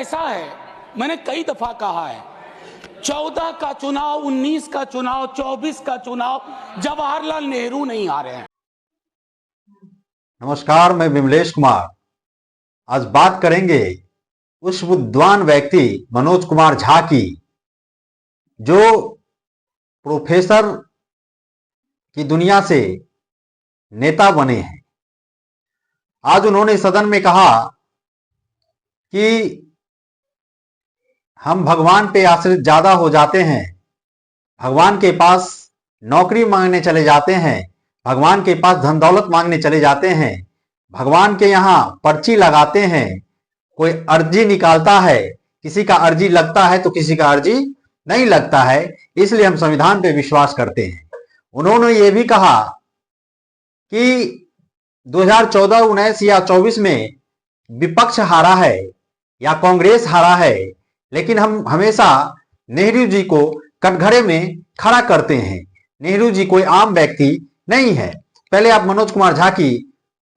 ऐसा है, मैंने कई दफा कहा है, 14 का चुनाव, 19 का चुनाव, 24 का चुनाव, जवाहरलाल नेहरू नहीं आ रहे हैं। नमस्कार, मैं विमलेश कुमार। आज बात करेंगे उस विद्वान व्यक्ति मनोज कुमार झा की, जो प्रोफेसर की दुनिया से नेता बने हैं। आज उन्होंने सदन में कहा कि हम भगवान पे आश्रित ज्यादा हो जाते हैं, भगवान के पास नौकरी मांगने चले जाते हैं, भगवान के पास धन दौलत मांगने चले जाते हैं, भगवान के यहाँ पर्ची लगाते हैं, कोई अर्जी निकालता है, किसी का अर्जी लगता है तो किसी का अर्जी नहीं लगता है, इसलिए हम संविधान पे विश्वास करते हैं। उन्होंने ये भी कहा कि 2014, 19 या 24 में विपक्ष हारा है या कांग्रेस हारा है, लेकिन हम हमेशा नेहरू जी को कटघरे में खड़ा करते हैं। नेहरू जी कोई आम व्यक्ति नहीं है। पहले आप मनोज कुमार झा की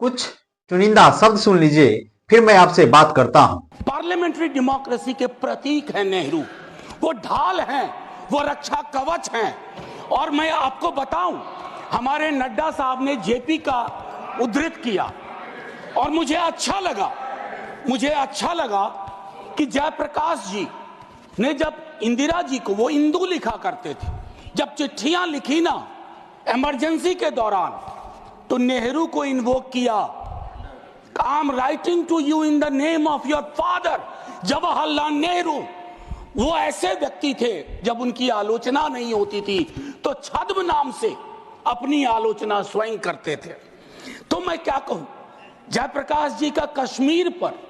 कुछ चुनिंदा शब्द सुन लीजिए, फिर मैं आपसे बात करता हूं। पार्लियामेंट्री डेमोक्रेसी के प्रतीक हैं नेहरू, वो ढाल हैं, वो रक्षा कवच हैं। और मैं आपको बताऊं, हमारे नड्डा साहब ने जेपी का उद्धृत किया और मुझे अच्छा लगा कि जयप्रकाश जी ने जब इंदिरा जी को, वो इंदू लिखा करते थे, जब चिट्ठियां लिखी ना इमरजेंसी के दौरान, तो नेहरू को इन्वोक किया। I am writing to you in the name of your father Jawaharlal Nehru. वो ऐसे व्यक्ति थे, जब उनकी आलोचना नहीं होती थी तो छद्म नाम से अपनी आलोचना स्वयं करते थे। तो मैं क्या कहूं, जयप्रकाश जी का कश्मीर पर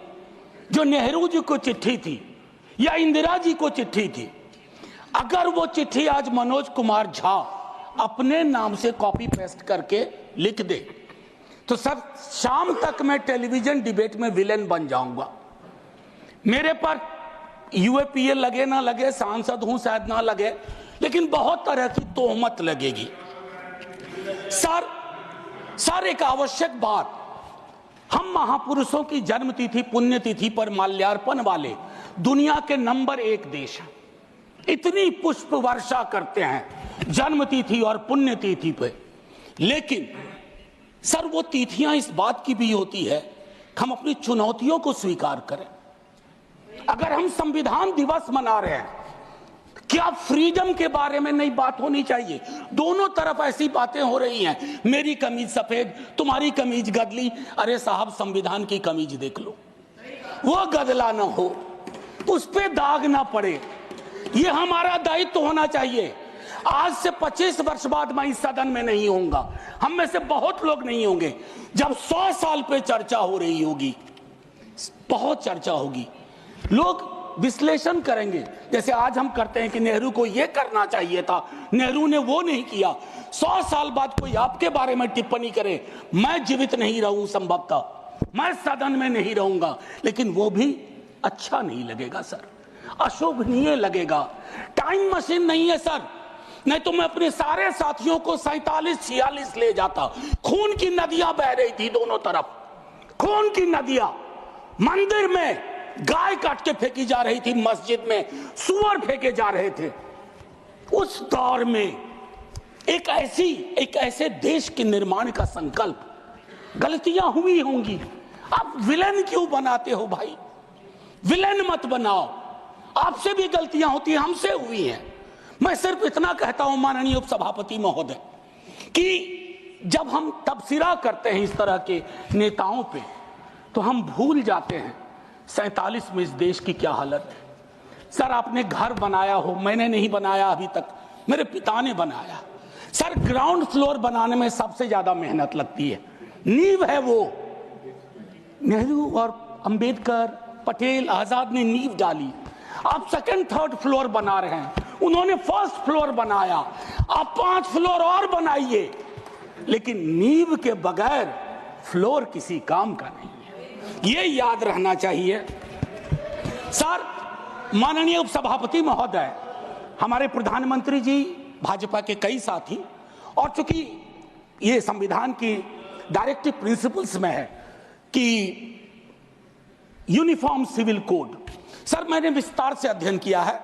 जो नेहरू जी को चिट्ठी थी या इंदिरा जी को चिट्ठी थी, अगर वो चिट्ठी आज मनोज कुमार झा अपने नाम से कॉपी पेस्ट करके लिख दे, तो सर शाम तक मैं टेलीविजन डिबेट में विलेन बन जाऊंगा। मेरे पर यूएपीए लगे ना लगे, सांसद हूं शायद ना लगे, लेकिन बहुत तरह की तोहमत लगेगी। सर एक आवश्यक बात, हम महापुरुषों की जन्मतिथि पुण्यतिथि पर माल्यार्पण वाले दुनिया के नंबर 1 देश हैं। इतनी पुष्प वर्षा करते हैं जन्मतिथि और पुण्यतिथि पे, लेकिन सर वो तिथियां इस बात की भी होती है कि हम अपनी चुनौतियों को स्वीकार करें। अगर हम संविधान दिवस मना रहे हैं, क्या फ्रीडम के बारे में नई बात होनी चाहिए? दोनों तरफ ऐसी बातें हो रही हैं, मेरी कमीज सफेद, तुम्हारी कमीज गदली। अरे साहब, संविधान की कमीज देख लो, वो गदला ना हो, उस पे दाग ना पड़े, ये हमारा दायित्व होना चाहिए। आज से 25 वर्ष बाद मैं इस सदन में नहीं होऊंगा, हम में से बहुत लोग नहीं होंगे। जब 100 साल पे चर्चा हो रही होगी, बहुत चर्चा होगी, लोग विश्लेषण करेंगे, जैसे आज हम करते हैं कि नेहरू को यह करना चाहिए था, नेहरू ने वो नहीं किया। 100 साल बाद कोई आपके बारे में टिप्पणी करे, मैं जीवित नहीं रहूं, संभवतः मैं सदन में नहीं रहूंगा, लेकिन वो भी अच्छा नहीं लगेगा सर, अशोभनीय लगेगा। टाइम मशीन नहीं है सर, नहीं तो मैं अपने सारे साथियों को 47-46 ले जाता। खून की नदियां बह रही थी दोनों तरफ, खून की नदियां, मंदिर में गाय काट के फेंकी जा रही थी, मस्जिद में सुअर फेंके जा रहे थे। उस दौर में एक ऐसे देश के निर्माण का संकल्प, गलतियां हुई होंगी। आप विलेन क्यों बनाते हो भाई? विलेन मत बनाओ, आपसे भी गलतियां होती हैं, हमसे हुई हैं। मैं सिर्फ इतना कहता हूं माननीय उपसभापति महोदय, कि जब हम तबसरा करते हैं इस तरह के नेताओं पे, तो हम भूल जाते हैं 47 में इस देश की क्या हालत है। सर आपने घर बनाया हो, मैंने नहीं बनाया अभी तक, मेरे पिता ने बनाया। सर ग्राउंड फ्लोर बनाने में सबसे ज्यादा मेहनत लगती है, नींव है वो। नेहरू और अंबेडकर, पटेल, आजाद ने नींव डाली, आप सेकंड थर्ड फ्लोर बना रहे हैं, उन्होंने फर्स्ट फ्लोर बनाया, आप 5 फ्लोर और बनाइए, लेकिन नींव के बगैर फ्लोर किसी काम का नहीं है, ये याद रहना चाहिए। सर माननीय उपसभापति महोदय, हमारे प्रधानमंत्री जी, भाजपा के कई साथी, और चूंकि ये संविधान की डायरेक्टिव प्रिंसिपल्स में है कि यूनिफॉर्म सिविल कोड, सर मैंने विस्तार से अध्ययन किया है,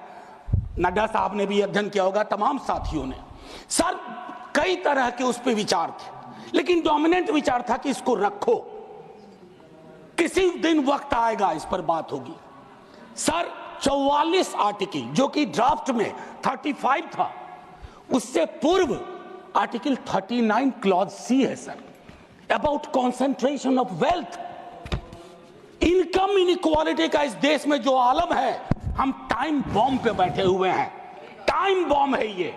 नड्डा साहब ने भी अध्ययन किया होगा, तमाम साथियों ने। सर कई तरह के उस पर विचार थे, लेकिन डोमिनेंट विचार था कि इसको रखो, किसी दिन वक्त आएगा इस पर बात होगी। सर 44 आर्टिकल जो कि ड्राफ्ट में 35 था, उससे पूर्व आर्टिकल 39 क्लॉज सी है sir, about concentration of wealth. Income inequality का इस देश में जो आलम है, हम टाइम बॉम्ब पे बैठे हुए हैं, टाइम बॉम्ब है ये,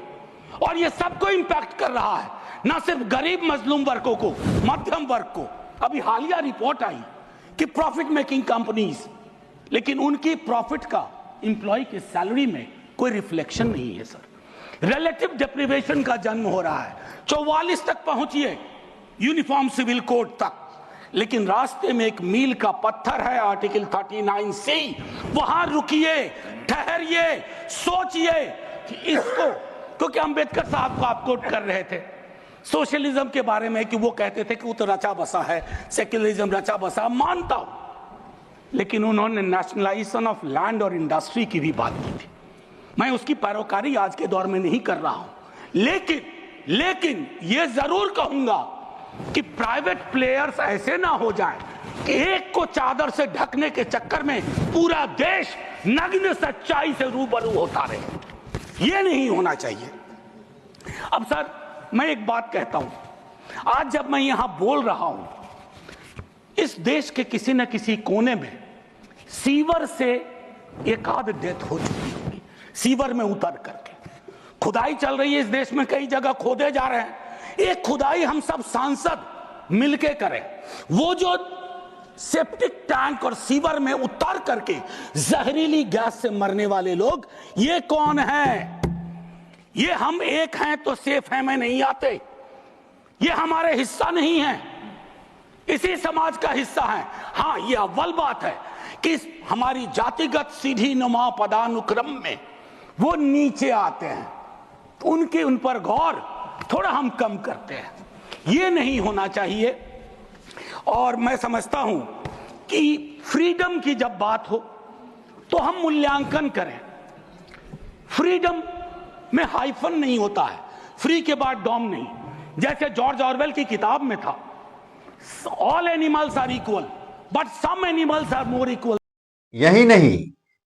और ये सबको इंपैक्ट कर रहा है, ना सिर्फ गरीब मजलूम वर्गों को, मध्यम वर्ग को। अभी हालिया रिपोर्ट आई कि प्रॉफिट मेकिंग कंपनीज, लेकिन उनकी प्रॉफिट का एम्प्लॉय की सैलरी में कोई रिफ्लेक्शन नहीं है सर। रिलेटिव डिप्रिवेशन का जन्म हो रहा है। 44 तक पहुंचिए यूनिफॉर्म सिविल कोड तक, लेकिन रास्ते में एक मील का पत्थर है आर्टिकल 39C। वहां रुकिए, ठहरिए, सोचिए कि इसको, क्योंकि अंबेडकर साहब को आप कोट कर रहे थे सोशलिज्म के बारे में कि वो कहते थे कि वो तो रचा बसा है, सेक्युलरिज्म रचा बसा, मानता हूं, लेकिन उन्होंने नेशनलाइजेशन ऑफ लैंड और इंडस्ट्री की भी बात की थी। मैं उसकी पैरोकारी आज के दौर में नहीं कर रहा हूं, लेकिन ये जरूर कहूंगा कि प्राइवेट प्लेयर्स ऐसे ना हो जाएं कि एक को चादर से ढकने के चक्कर में पूरा देश नग्न सच्चाई से रूबरू होता रहे। ये नहीं होना चाहिए। अब सर मैं एक बात कहता हूं, आज जब मैं यहां बोल रहा हूं, इस देश के किसी न किसी कोने में सीवर से एक आध डेथ हो चुकी होगी, सीवर में उतर करके। खुदाई चल रही है इस देश में, कई जगह खोदे जा रहे हैं। एक खुदाई हम सब सांसद मिलके करें, वो जो सेप्टिक टैंक और सीवर में उतर करके जहरीली गैस से मरने वाले लोग, ये कौन है? ये हम एक हैं तो सेफ है में नहीं आते, ये हमारे हिस्सा नहीं है, इसी समाज का हिस्सा है। हां, ये अव्वल बात है कि हमारी जातिगत सीढ़ी नुमा पदानुक्रम में वो नीचे आते हैं, उनके उन पर गौर थोड़ा हम कम करते हैं। ये नहीं होना चाहिए। और मैं समझता हूं कि फ्रीडम की जब बात हो तो हम मूल्यांकन करें। फ्रीडम में हाइफन नहीं होता है, फ्री के बाद डॉम नहीं, जैसे जॉर्ज ऑरवेल की किताब में था, all animals are equal but some animals are more equal. यही नहीं,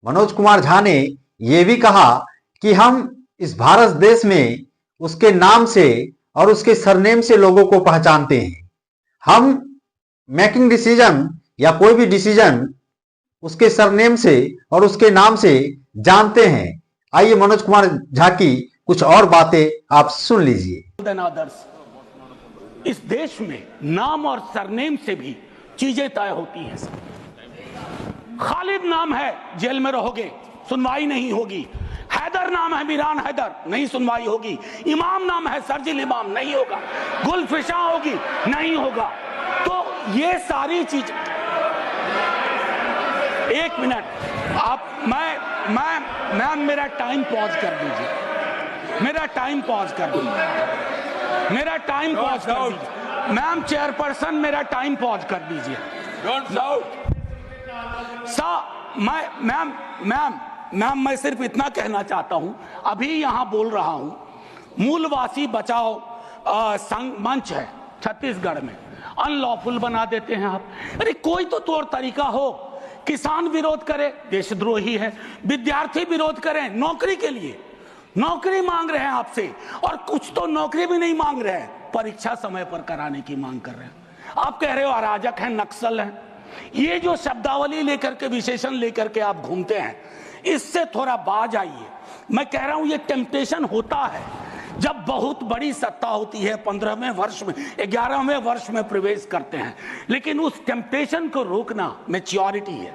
मनोज कुमार झा ने यह भी कहा कि हम इस भारत देश में उसके नाम से और उसके सरनेम से लोगों को पहचानते हैं। हम मेकिंग डिसीजन या कोई भी डिसीजन उसके सरनेम से और उसके नाम से जानते हैं। आइए मनोज कुमार झा की कुछ और बातें आप सुन लीजिए। इस देश में नाम और सरनेम से भी चीजें तय होती हैं। खालिद नाम है, जेल में रहोगे, सुनवाई नहीं होगी। हैदर नाम है, मीरान हैदर, नहीं सुनवाई होगी। इमाम नाम है, सरजिल इमाम, नहीं होगा। गुलफिशा होगी, नहीं होगा। तो ये सारी चीज, एक मिनट आप, मैं मेरा टाइम पॉज कर दीजिए, मेरा टाइम पॉज कर दीजिए, मेरा टाइम पॉज कर दीजिए। मैम चेयरपर्सन, मेरा टाइम पॉज कर दीजिए। मैम मैं सिर्फ इतना कहना चाहता हूं, अभी यहां बोल रहा हूं, मूलवासी बचाओ संघ मंच है छत्तीसगढ़ में, अनलॉफुल बना देते हैं आप। अरे कोई तो तौर तरीका हो। किसान विरोध करे, देशद्रोही है। विद्यार्थी विरोध करें नौकरी के लिए, नौकरी मांग रहे हैं आपसे, और कुछ तो नौकरी भी नहीं मांग रहे हैं, परीक्षा समय पर कराने की मांग कर रहे हैं। आप कह रहे हो अराजक है, नक्सल है। ये जो शब्दावली लेकर के, विशेषण लेकर के आप घूमते हैं, इससे थोड़ा बाज आइए। मैं कह रहा हूं ये टेम्पटेशन होता है जब बहुत बड़ी सत्ता होती है, 15वें वर्ष में, 11वें वर्ष में प्रवेश करते हैं, लेकिन उस टेम्पटेशन को रोकना मैच्योरिटी है,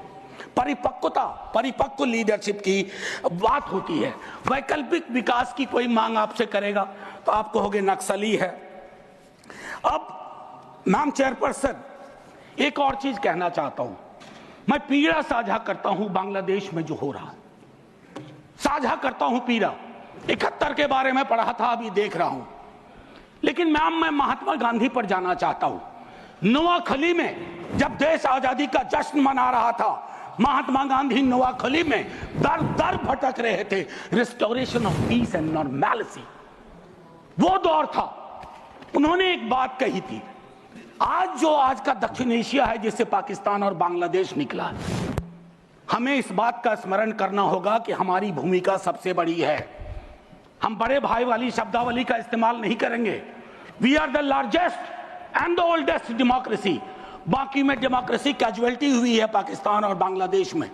परिपक्वता, परिपक्व लीडरशिप की बात होती है। वैकल्पिक विकास की कोई मांग आपसे करेगा तो आप कहोगे नक्सली है। अब मैम चेयरपर्सन, एक और चीज कहना चाहता हूं। मैं पीड़ा साझा करता हूं बांग्लादेश में जो हो रहा है, साझा करता हूं पीड़ा। 71 के बारे में पढ़ा था, अभी देख रहा हूं। लेकिन मैम मैं महात्मा गांधी पर जाना चाहता हूं। नोआखली में जब देश आजादी का जश्न मना रहा था, महात्मा गांधी नोआखली में दर दर भटक रहे थे, restoration of peace and normality, वो दौर था। उन्होंने एक बात कही थी, आज का दक्षिण एशिया है जिससे पाकिस्तान और बांग्लादेश निकला है, हमें इस बात का स्मरण करना होगा कि हमारी भूमिका सबसे बड़ी है। हम बड़े भाई वाली शब्दावली का इस्तेमाल नहीं करेंगे। We are the largest and the oldest democracy. बाकी में डेमोक्रेसी कैजुअलिटी हुई है पाकिस्तान और बांग्लादेश में,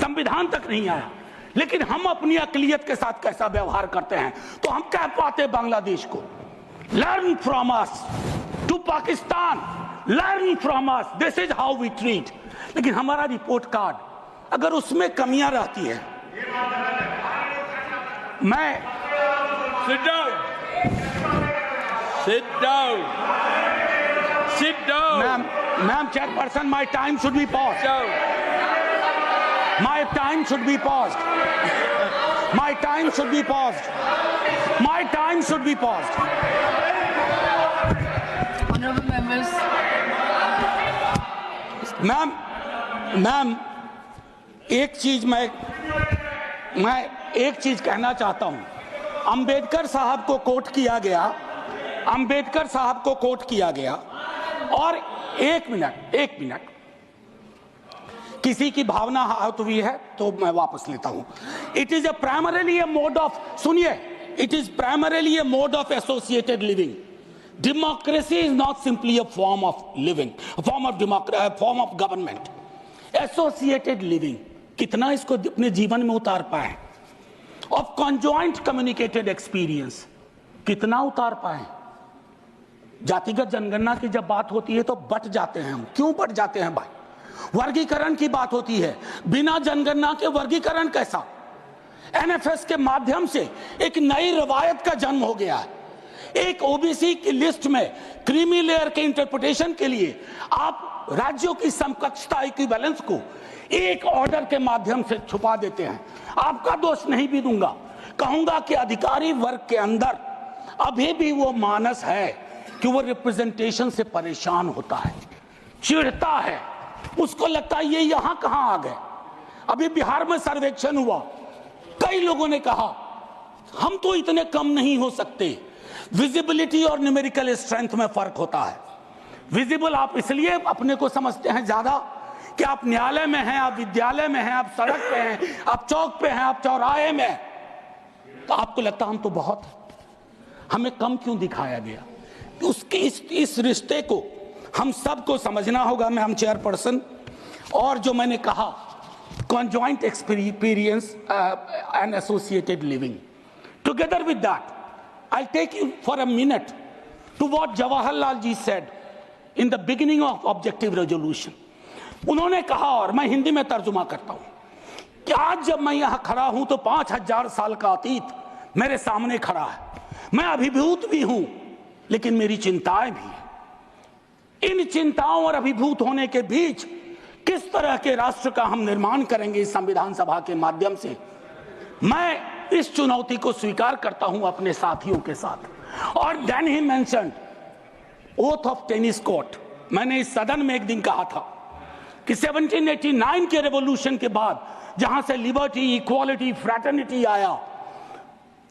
संविधान तक नहीं आया। लेकिन हम अपनी अकलियत के साथ कैसा व्यवहार करते हैं, तो हम कह पाते बांग्लादेश को learn from us, to Pakistan learn from us, this is how we treat. लेकिन हमारा रिपोर्ट कार्ड अगर उसमें कमियां रहती है, मैं Sit down. Sit down. Sit down. Ma'am, chairperson, my time should be paused. Sit down. My time should be paused. My time should be paused. My time should be paused. Honorable members. Ma'am, एक चीज मैं एक चीज कहना चाहता हूं। अंबेडकर साहब को कोट किया गया, अंबेडकर साहब को कोट किया गया, और एक मिनट किसी की भावना आहत हुई है तो मैं वापस लेता हूं। It is primarily a mode of, सुनिए, it is primarily a mode of associated living. Democracy is not simply a form of living, form of government. Associated living, कितना इसको अपने जीवन में उतार पाए? ऑफ कॉन्जॉइंट कम्युनिकेटेड एक्सपीरियंस, कितना उतार पाए? जातिगत जनगणना की जब बात होती है तो बट जाते हैं हम। क्यों बट जाते हैं भाई? वर्गीकरण की बात होती है, बिना जनगणना के वर्गीकरण कैसा? एनएफएस के माध्यम से एक नई रवायत का जन्म हो गया है। एक ओबीसी की लिस्ट में क्रीमी लेयर के इंटरप्रिटेशन के लिए आप राज्यों की समकक्षता इक्विवेलेंस को एक ऑर्डर के माध्यम से छुपा देते हैं। आपका दोष नहीं भी दूंगा, कहूंगा कि अधिकारी वर्ग के अंदर अभी भी वो मानस है कि वो रिप्रेजेंटेशन से परेशान होता है, चिढ़ता है, उसको लगता है ये यहां कहां आ गए। अभी बिहार में सर्वेक्षण हुआ, कई लोगों ने कहा हम तो इतने कम नहीं हो सकते। विजिबिलिटी और न्यूमेरिकल स्ट्रेंथ में फर्क होता है। विजिबल आप इसलिए अपने को समझते हैं ज्यादा कि आप न्यायालय में हैं, आप विद्यालय में हैं, आप सड़क पे हैं, आप चौक पे हैं, आप चौराहे में हैं, तो आपको लगता हम तो बहुत, हमें कम क्यों दिखाया गया? उसके इस रिश्ते को हम सबको समझना होगा। मैम चेयरपर्सन, और जो मैंने कहा conjoint experience and associated living, together with that I'll take you for a minute to what Jawaharlal ji said in the beginning of objective resolution. उन्होंने कहा, और मैं हिंदी में तर्जुमा करता हूं, कि आज जब मैं यहां खड़ा हूं तो 5000 साल का अतीत मेरे सामने खड़ा है। मैं अभिभूत भी हूं, लेकिन मेरी चिंताएं भी हैं। इन चिंताओं और अभिभूत होने के बीच किस तरह के राष्ट्र का हम निर्माण करेंगे इस संविधान सभा के माध्यम से, मैं इस चुनौती को स्वीकार करता हूं अपने साथियों के साथ। और then he mentioned oath of tennis court. मैंने इस सदन में एक दिन कहा था कि 1789 के रेवोल्यूशन के बाद जहां से लिबर्टी, इक्वालिटी, फ्रैटर्निटी आया,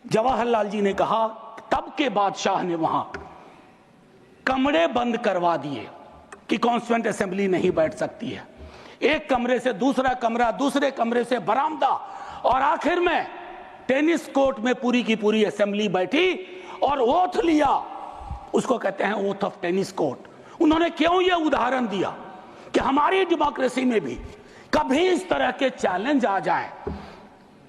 जवाहरलाल जी ने कहा तब के बादशाह ने वहां कमरे बंद करवा दिए कि कॉन्स्टिट्यूएंट असेंबली नहीं बैठ सकती है। एक कमरे से दूसरा कमरा, दूसरे कमरे से बरामदा, और आखिर में टेनिस कोर्ट में पूरी की पूरी असेंबली बैठी और ओथ लिया। उसको कहते हैं ओथ ऑफ टेनिस कोर्ट। उन्होंने क्यों यह उदाहरण दिया कि हमारी डेमोक्रेसी में भी कभी इस तरह के चैलेंज आ जाए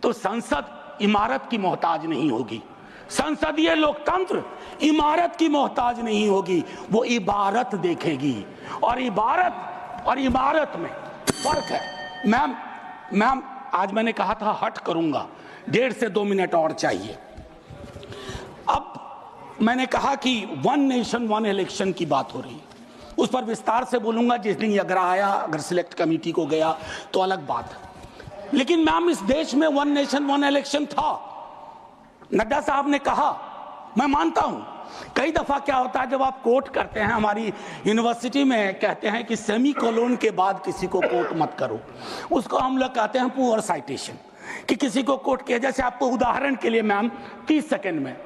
तो संसद इमारत की मोहताज नहीं होगी, संसदीय लोकतंत्र इमारत की मोहताज नहीं होगी, वो इबारत देखेगी। और इबारत में फर्क है। मैम आज मैंने कहा था हट करूंगा, 1.5 से 2 मिनट और चाहिए। अब मैंने कहा कि वन नेशन वन इलेक्शन की बात हो रही है, उस पर विस्तार से बोलूंगा जिस दिन अगर आया, अगर सिलेक्ट कमेटी को गया तो अलग बात है। लेकिन मैम इस देश में वन नेशन वन इलेक्शन था। नड्डा साहब ने कहा, मैं मानता हूं कई दफा क्या होता है, जब आप कोट करते हैं, हमारी यूनिवर्सिटी में कहते हैं कि सेमी कोलोन के बाद किसी को कोट मत करो, उसको हम लोग कहते हैं पुअर साइटेशन, कि किसी को कोट किया। जैसे आपको उदाहरण के लिए मैम 30 सेकंड में,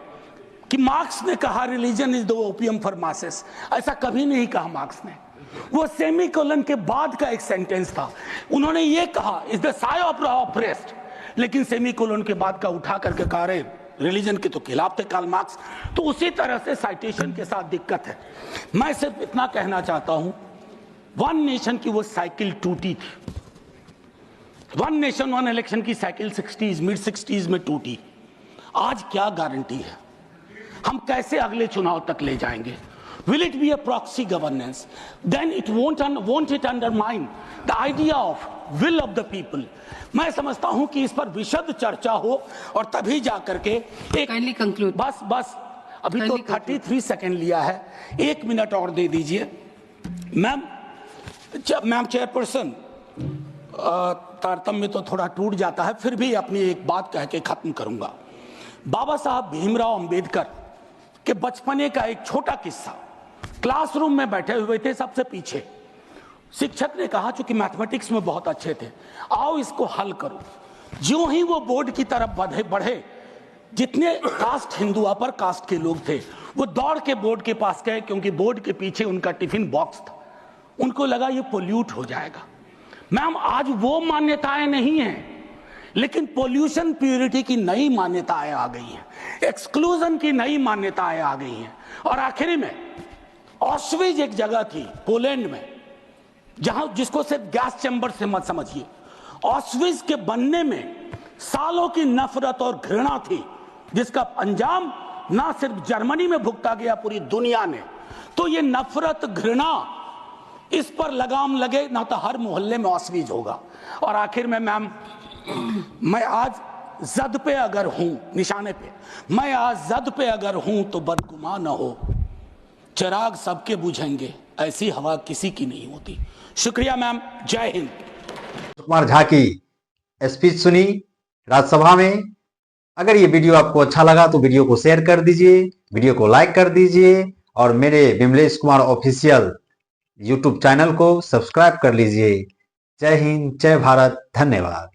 कि मार्क्स ने कहा religion is the opium for masses, ऐसा कभी नहीं कहा मार्क्स ने। वो सेमी कोलन के बाद का एक सेंटेंस था, उन्होंने ये कहा is the Sai of oppressed, लेकिन सेमी कोलन के बाद का उठा करके कहा रहे रिलीजन के तो खिलाफ थे कार्ल मार्क्स। तो उसी तरह से साइटेशन के साथ दिक्कत है। मैं सिर्फ इतना कहना चाहता हूं, वन नेशन की वो साइकिल टूटी थी, वन नेशन वन इलेक्शन की साइकिल 60s मिड 60s में टूटी। आज क्या गारंटी है, हम कैसे अगले चुनाव तक ले जाएंगे? Will it be a proxy governance? Then it won't it undermine the idea of will of the people? मैं समझता हूं कि इस पर विशद चर्चा हो और तभी जाकर के Kindly conclude. बस अभी तो 33 सेकंड लिया है, 1 मिनट और दे दीजिए। मैम चेयरपर्सन, तारतम्य तो थोड़ा टूट जाता है, फिर भी अपनी एक बात कह के खत्म करूंगा। बाबा साहब भीमराव अंबेडकर के बचपने का एक छोटा किस्सा। क्लासरूम में बैठे हुए थे सबसे पीछे, शिक्षक ने कहा, चूंकि मैथमेटिक्स में बहुत अच्छे थे, आओ इसको हल करो। ज्यों ही वो बोर्ड की तरफ बढ़े, जितने कास्ट हिंदू अपर कास्ट के लोग थे वो दौड़ के बोर्ड के पास गए, क्योंकि बोर्ड के पीछे उनका टिफिन बॉक्स था। उनको लगा ये पोल्यूट हो जाएगा। मैम आज वो मान्यताएं नहीं हैं, लेकिन पोल्यूशन प्यूरिटी की नई मान्यताएं आ गई हैं, एक्सक्लूजन की नई मान्यताएं आ गई हैं। और आखिरी में ऑस्विज एक जगह थी पोलैंड में, जहां जिसको सिर्फ गैस चैम्बर से मत समझिए, ऑस्विज के बनने में सालों की नफरत और घृणा थी, जिसका अंजाम ना सिर्फ जर्मनी में भुगता गया, पूरी दुनिया ने। तो ये नफरत घृणा, इस पर लगाम लगे ना तो हर मोहल्ले में ऑस्विज होगा। और आखिर में मैम, मैं आज जद पे अगर हूं, निशाने पे, मैं आज जद पे अगर हूं तो बदगुमा न हो, चिराग सबके बुझेंगे, ऐसी हवा किसी की नहीं होती। शुक्रिया मैम, जय हिंद। कुमार झा की स्पीच सुनी राज्यसभा में। अगर ये वीडियो आपको अच्छा लगा तो वीडियो को शेयर कर दीजिए, वीडियो को लाइक कर दीजिए और मेरे Vimlesh Kumar official YouTube channel को सब्सक्राइब कर लीजिए। जय हिंद, जय भारत, धन्यवाद।